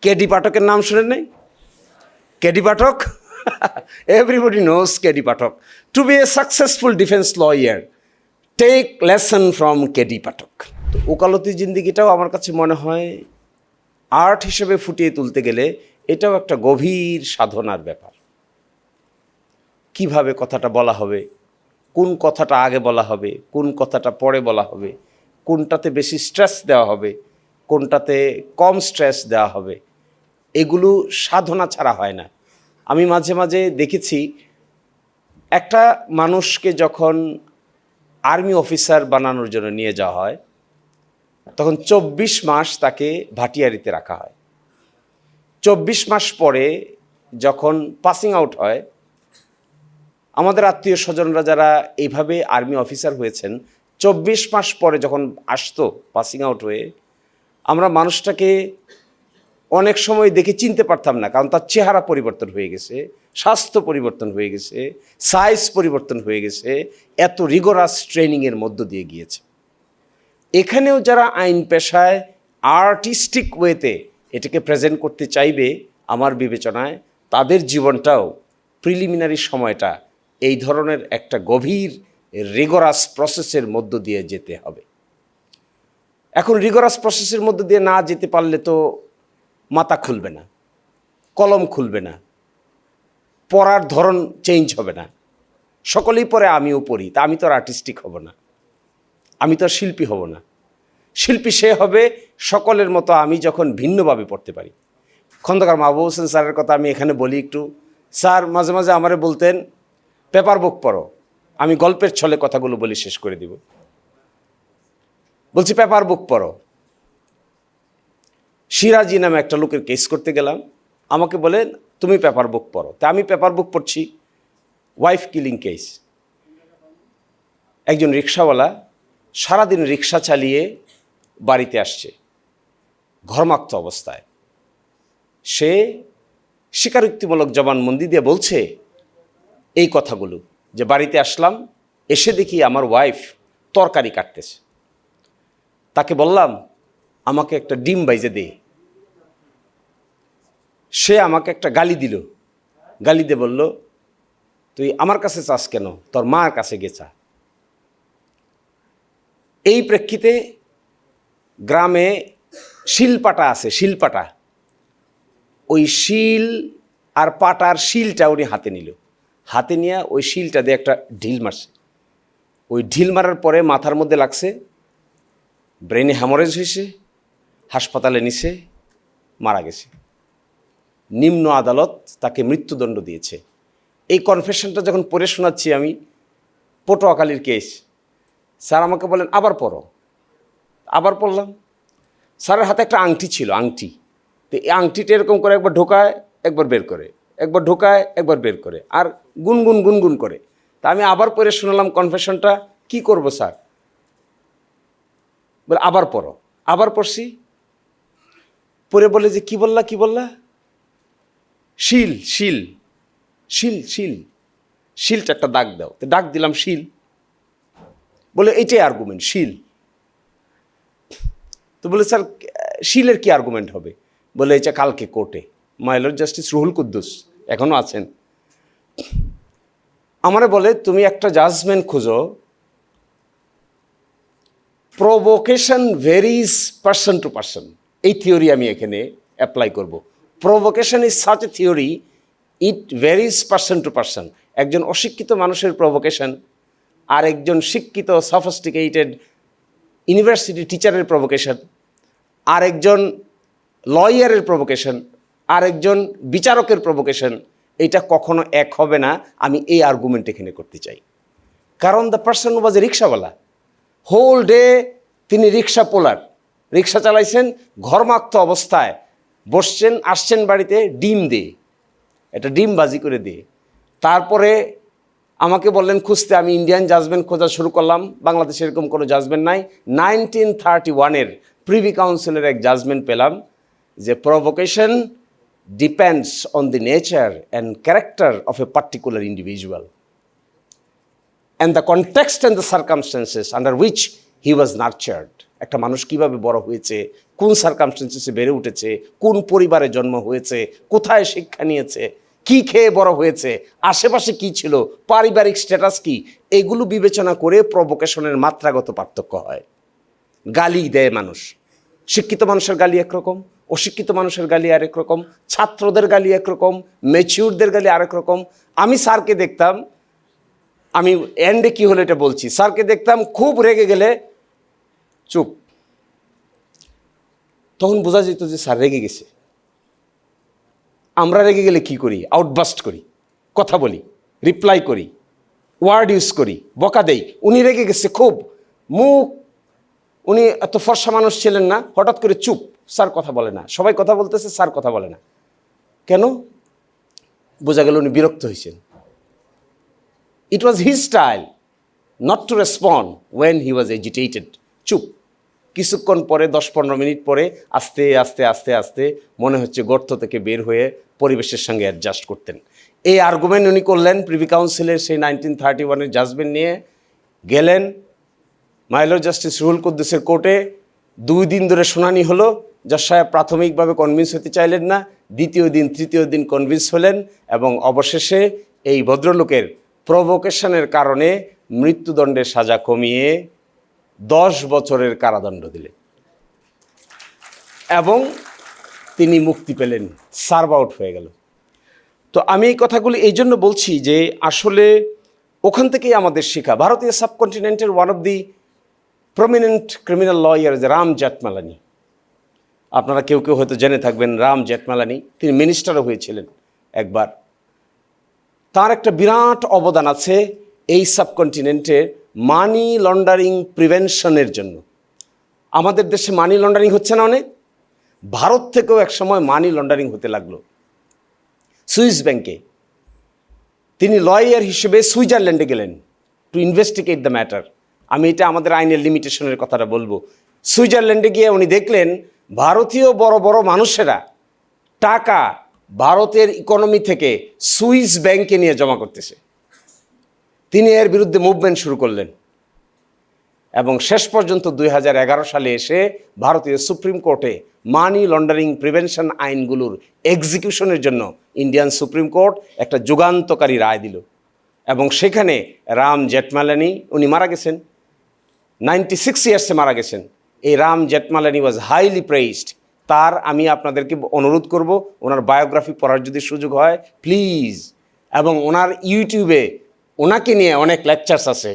KD পাঠকের নাম শুনেন নাই? KD Pathak everybody knows KD Pathak. To be a successful defence lawyer take lesson from KD Pathak. তো ওকালতি জিন্দিগিটাও আমার কাছে মনে হয় আর্ট হিসেবে ফুটিয়ে তুলতে গেলে এটাও একটা গভীর সাধনার ব্যাপার। কিভাবে কথাটা বলা হবে, কোন কথাটা আগে বলা হবে, কোন কথাটা পরে বলা হবে, কোনটাতে বেশি স্ট্রেস দেওয়া হবে, কোনটাতে কম স্ট্রেস দেওয়া হবে, এগুলো সাধনা ছাড়া হয় না। আমি মাঝে মাঝে দেখেছি একটা মানুষকে যখন আর্মি অফিসার বানানোর জন্য নিয়ে যাওয়া হয় তখন 24 মাস তাকে ভাটিয়ারিতে রাখা হয়। 24 মাস পরে যখন পাসিং আউট হয়, আমাদের আত্মীয় স্বজনরা যারা এইভাবে আর্মি অফিসার হয়েছেন 24 মাস পরে যখন আসতো পাসিং আউট হয়ে, আমরা মানুষটাকে অনেক সময় দেখে চিনতে পারতাম না, কারণ তার চেহারা পরিবর্তন হয়ে গেছে, স্বাস্থ্য পরিবর্তন হয়ে গেছে, সাইজ পরিবর্তন হয়ে গেছে, এত রিগোরাস ট্রেনিংয়ের মধ্য দিয়ে গিয়েছে। এখানেও যারা আইন পেশায় আর্টিস্টিক ওয়েতে এটাকে প্রেজেন্ট করতে চাইবে, আমার বিবেচনায় তাদের জীবনটাও প্রিলিমিনারি সময়টা এই ধরনের একটা গভীর রিগোরাস প্রসেসের মধ্য দিয়ে যেতে হবে। এখন রিগোরাস প্রসেসের মধ্য দিয়ে না যেতে পারলে তো মাথা খুলবে না, কলম খুলবে না, পড়ার ধরন চেঞ্জ হবে না। সকলেই পড়ে, আমিও পড়ি, তা আমি তো আর আর্টিস্টিক হব না, আমি তো আর শিল্পী হব না। শিল্পী সে হবে সকলের মতো আমি যখন ভিন্নভাবে পড়তে পারি। খন্দকার মাহবুব হোসেন স্যারের কথা আমি এখানে বলি একটু। স্যার মাঝে মাঝে আমারে বলতেন পেপার বুক পড়ো, আমি গল্পের ছলে কথাগুলো বলি শেষ করে দিব। বলছি পেপার বুক পড়ো। সিরাজি নামে একটা লোকের কেস করতে গেলাম, আমাকে বলেন তুমি পেপার বুক পড়ো। তা আমি পেপার বুক পড়ছি, ওয়াইফ কিলিং কেস। একজন রিক্সাওয়ালা সারাদিন রিক্সা চালিয়ে বাড়িতে আসছে ঘর্মাক্ত অবস্থায়। সে স্বীকারোক্তিমূলক জবানবন্দি দিয়ে বলছে এই কথাগুলো, যে বাড়িতে আসলাম, এসে দেখি আমার ওয়াইফ তরকারি কাটতেছে। তাকে বললাম আমাকে একটা ডিম বাইজে দে। সে আমাকে একটা গালি দিল, গালি দিয়ে বলল তুই আমার কাছে চাস কেন, তোর মার কাছে গেছা। এই প্রেক্ষিতে গ্রামে শিলপাটা আছে, শিলপাটা, ওই শিল আর পাটার শিলটা উনি হাতে নিল, হাতে নিয়ে ওই শিলটা দিয়ে একটা ঢিল মারছে। ওই ঢিল মারার পরে মাথার মধ্যে লাগছে, ব্রেনে হ্যামোরেজ হয়েছে, হাসপাতালে নিছে, মারা গেছে। নিম্ন আদালত তাকে মৃত্যুদণ্ড দিয়েছে। এই কনফেশনটা যখন পড়ে শোনাচ্ছি আমি, পটুয়াখালীর কেস, স্যার আমাকে বলেন আবার পড়ো। আবার পড়লাম। স্যারের হাতে একটা আংটি ছিল, আংটি। তো এই আংটিটা এরকম করে একবার ঢোকায় একবার বের করে, একবার ঢোকায় একবার বের করে, আর গুনগুন গুনগুন করে। তা আমি আবার পড়ে শোনালাম কনফেশনটা। কি করব স্যার? বলে আবার পড়ো। আবার পড়ছি, পড়ে বলে যে কি বললা, কি বললা? শিল, শিল, শিল, শিল, শিলটা একটা দাগ দাও। তো দাগ দিলাম শিল। বলে এইটাই আর্গুমেন্ট, শিল। তো বলে স্যার শিলের কি আর্গুমেন্ট হবে? বলে এটা কালকে কোর্টে, my lord justice Ruhul Kuddus এখনও আছেন। আমারে বলে তুমি একটা জাজমেন্ট খুঁজো, provocation varies person to person. এই থিওরি আমি এখানে অ্যাপ্লাই করব। Provocation is such a theory, it varies person to person. একজন অশিক্ষিত মানুষের প্রভোকেশন আর একজন শিক্ষিত সফিস্টিকেটেড ইউনিভার্সিটি টিচারের প্রভোকেশন, আর একজন লয়ারের প্রভোকেশন, আর একজন বিচারকের প্রভোকেশন, এটা কখনো এক হবে না। আমি এই আর্গুমেন্ট এখানে করতে চাই। কারণ দ্য পার্সন ওয়াজ এ রিক্সাওয়ালা, হোল ডে তিনি রিক্সা পোলার, রিক্সা চালাইছেন, ঘর্মাক্ত অবস্থায় বসছেন, আসছেন বাড়িতে ডিম দিয়ে, একটা ডিম বাজি করে দিয়ে। তারপরে আমাকে বললেন খুঁজতে, আমি ইন্ডিয়ান জাজমেন্ট খোঁজা শুরু করলাম। বাংলাদেশে এরকম কোনো জাজমেন্ট নাই। 1931-এর প্রিভি কাউন্সিলের এক জাজমেন্ট পেলাম যে provocation depends on the nature and character of a particular individual and the context and the circumstances under which he was nurtured. একটা মানুষ কিভাবে বড় হয়েছে, কোন সার্কামস্টেন্সেসে বেড়ে উঠেছে, কোন পরিবারে জন্ম হয়েছে, কোথায় শিক্ষা নিয়েছে, কি খেয়ে বড় হয়েছে, আশেপাশে কি ছিল, পারিবারিক স্ট্যাটাস কি, এগুলো বিবেচনা করে প্রভোকেশনের মাত্রাগত পার্থক্য হয়। গালি দেয় মানুষ, শিক্ষিত মানুষের গালি একরকম, অশিক্ষিত মানুষের গালি আরেক রকম, ছাত্রদের গালি একরকম, ম্যাচিউরদের গালি আরেক রকম। আমি স্যারকে দেখতাম, আমি এন্ডে কি হলো এটা বলছি, স্যারকে দেখতাম খুব রেগে গেলে চুপ, তখন বোঝা যেত যে স্যার রেগে গেছে। আমরা রেগে গেলে কি করি? আউটবাস্ট করি, কথা বলি, রিপ্লাই করি, ওয়ার্ড ইউজ করি, বকা দেই। উনি রেগে গেছে খুব, মুখ, উনি এত ফর্সা মানুষ ছিলেন না, হঠাৎ করে চুপ, স্যার কথা বলে না, সবাই কথা বলতেছে, স্যার কথা বলে না কেন? বোঝা গেল উনি বিরক্ত হয়েছেন। It was his style not to respond when he was agitated. চুপ। কিছুক্ষণ পরে 10-15 মিনিট পরে আস্তে আস্তে আস্তে আস্তে মনে হচ্ছে গর্ত থেকে বের হয়ে পরিবেশের সঙ্গে অ্যাডজাস্ট করতেন। এই আর্গুমেন্ট উনি করলেন প্রিভি কাউন্সিলের সেই 1931 জাজমেন্ট নিয়ে। গেলেন মাইলর জাস্টিস রুহুল কুদ্দুসের কোর্টে, 2 দিন ধরে শুনানি হলো। জজ সাহেব প্রাথমিকভাবে কনভিন্স হতে চাইলেন না, দ্বিতীয় দিন তৃতীয় দিন কনভিন্স হলেন এবং অবশেষে এই ভদ্রলোকের প্রভোকেশনের কারণে মৃত্যুদণ্ডের সাজা কমিয়ে 10 বছরের কারাদণ্ড দিলেন এবং তিনি মুক্তি পেলেন, সার্ভ আউট হয়ে গেল। তো আমি এই কথাগুলি এই জন্য বলছি যে আসলে ওখান থেকেই আমাদের শেখা। ভারতীয় সাবকন্টিনেন্টের one of the prominent criminal lawyer Ram Jethmalani, আপনারা কেউ কেউ হয়তো জেনে থাকবেন রাম জেঠমালানি, তিনি মিনিস্টারও হয়েছিলেন একবার। তার একটা বিরাট অবদান আছে এই সাবকন্টিনেন্টের মানি লন্ডারিং প্রিভেনশনের জন্য। আমাদের দেশে মানি লন্ডারিং হচ্ছে না অনেক, ভারত থেকেও একসময় মানি লন্ডারিং হতে লাগলো। সুইস ব্যাংকে তিনি লয়ার হিসেবে সুইজারল্যান্ডে গেলেন টু ইনভেস্টিগেট দ্য ম্যাটার। আমি এটা আমাদের আইনের লিমিটেশনের কথাটা বলবো। সুইজারল্যান্ডে গিয়ে উনি দেখলেন ভারতীয় বড় বড় মানুষেরা টাকা ভারতের ইকোনমি থেকে সুইস ব্যাংকে নিয়ে জমা করতেছে। তিনি এর বিরুদ্ধে মুভমেন্ট শুরু করলেন এবং শেষ পর্যন্ত 2011 সালে এসে ভারতীয় সুপ্রিম কোর্টে মানি লন্ডারিং প্রিভেনশন আইনগুলোর এক্সিকিউশনের জন্য ইন্ডিয়ান সুপ্রিম কোর্ট একটা যুগান্তকারী রায় দিল এবং সেখানে রাম জেঠমালানি, উনি মারা গেছেন 96 ইয়ার্সে মারা গেছেন। এই রাম জেঠমালানি ওয়াজ হাইলি প্রেইজড। তার আমি আপনাদেরকে অনুরোধ করব ওনার বায়োগ্রাফি পড়ার যদি সুযোগ হয় প্লিজ, এবং ওনার ইউটিউবে ওনাকে নিয়ে অনেক লেকচার্স আছে।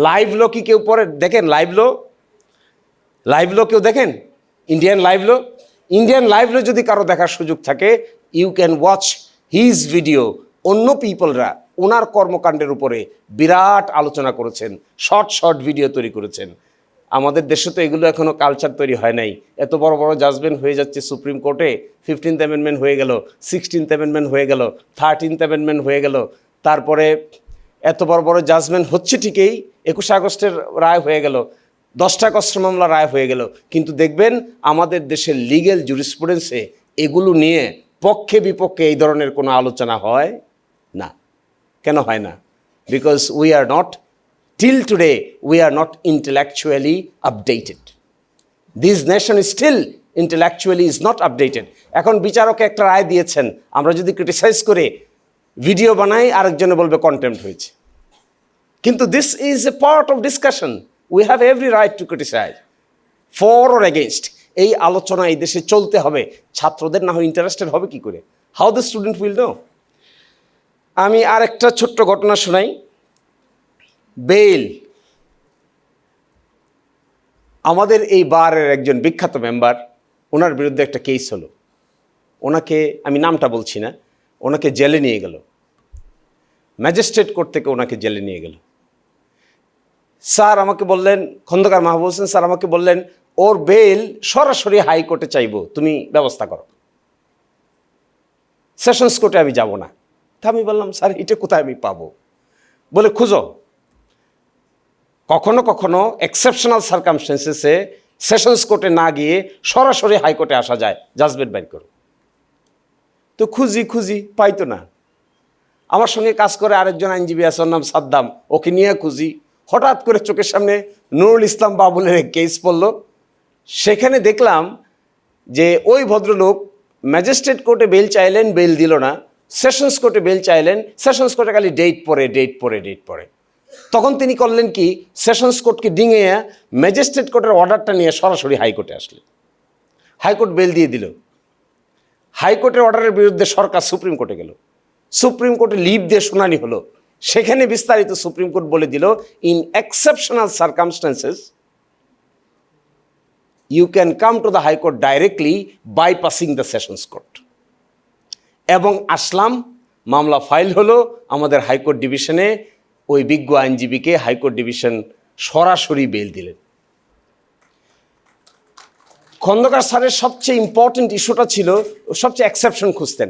লাইভ লো কি কেউ পড়ে দেখেন? লাইভ লো কেউ দেখেন? ইন্ডিয়ান লাইভ লো যদি কারো দেখার সুযোগ থাকে, you can watch his video. অন্য পিপলরা ওনার কর্মকাণ্ডের উপরে বিরাট আলোচনা করেছেন, শর্ট ভিডিও তৈরি করেছেন। আমাদের দেশে তো এগুলো এখনও কালচার তৈরি হয় নাই। এত বড় বড় জাজমেন্ট হয়ে যাচ্ছে সুপ্রিম কোর্টে, 15th অ্যামেন্ডমেন্ট হয়ে গেল, 16th অ্যামেন্ডমেন্ট হয়ে গেল, 13th অ্যামেন্ডমেন্ট হয়ে গেল, তারপরে এত বড় বড় জাজমেন্ট হচ্ছে ঠিকই, 21 আগস্টের রায় হয়ে গেল, 10টা কষ্ট মামলা রায় হয়ে গেল, কিন্তু দেখবেন আমাদের দেশের লিগ্যাল জুরিসপ্রুডেন্সে এগুলো নিয়ে পক্ষে বিপক্ষে এই ধরনের কোনো আলোচনা হয় না। কেন হয় না? Because we are not, till today we are not intellectually updated. This nation is still intellectually is not updated. এখন বিচারক একটা রায় দিয়েছেন, আমরা যদি ক্রিটিসাইজ করে ভিডিও বানাই আরেকজনে বলবে কন্টেম্প্ট হয়েছে। কিন্তু this is a part of discussion, we have every right to criticize, for or against. এই আলোচনা এই দেশে চলতে হবে। ছাত্রদের না হয় ইন্টারেস্টেড হবে কি করে? How the student will know? আমি আরেকটা ছোট্ট ঘটনা শোনাই। বেইল, আমাদের এই বারের একজন বিখ্যাত মেম্বার, ওনার বিরুদ্ধে একটা কেস হলো। ওনাকে, আমি নামটা বলছি না, ওনাকে জেলে নিয়ে গেল, ম্যাজিস্ট্রেট কোর্ট থেকে ওনাকে জেলে নিয়ে গেল। স্যার আমাকে বললেন, খন্দকার মাহবুব হোসেন স্যার আমাকে বললেন, ওর বেইল সরাসরি হাইকোর্টে চাইবো, তুমি ব্যবস্থা করো, সেশনস কোর্টে আমি যাব না। তা আমি বললাম, স্যার এটা কোথায় আমি পাবো? বলে, খুঁজো, কখনো কখনো এক্সেপশনাল সার্কামস্টেন্সেসে সেশনস কোর্টে না গিয়ে সরাসরি হাইকোর্টে আসা যায়, জাজমেন্ট বাইর করো। তো খুঁজি পাইতো না। আমার সঙ্গে কাজ করে আরেকজন আইনজীবী আছে, ওর নাম সাদ্দাম, ওকে নিয়ে খুঁজি। হঠাৎ করে চোখের সামনে নুরুল ইসলাম বাবুলের কেস পড়লো, সেখানে দেখলাম যে ওই ভদ্রলোক ম্যাজিস্ট্রেট কোর্টে বেল চাইলেন, বেল দিল না, সেশনস কোর্টে বেল চাইলেন, সেশনস কোর্টে খালি ডেট পরে। তখন তিনি করলেন কি, সেশনস কোর্টকে ডিঙে ম্যাজিস্ট্রেট কোর্টের অর্ডারটা নিয়ে সরাসরি হাইকোর্টে আসলেন। হাইকোর্ট বেল দিয়ে দিল। হাইকোর্টের অর্ডারের বিরুদ্ধে সরকার সুপ্রিম কোর্টে গেল। সুপ্রিম কোর্টে লিভ দিয়ে শুনানি হলো। সেখানে বিস্তারিত সুপ্রিম কোর্ট বলে দিল, in exceptional circumstances you can come to the High Court directly bypassing the Sessions Court. এবং আসলাম, মামলা ফাইল হলো আমাদের হাইকোর্ট ডিভিশনে। ওই বিজ্ঞ আইনজীবীকে হাইকোর্ট ডিভিশন সরাসরি বেল দিলেন। খন্দকার স্যারের সবচেয়ে ইম্পর্টেন্ট ইস্যুটা ছিল, সবচেয়ে এক্সেপশন খুঁজতেন,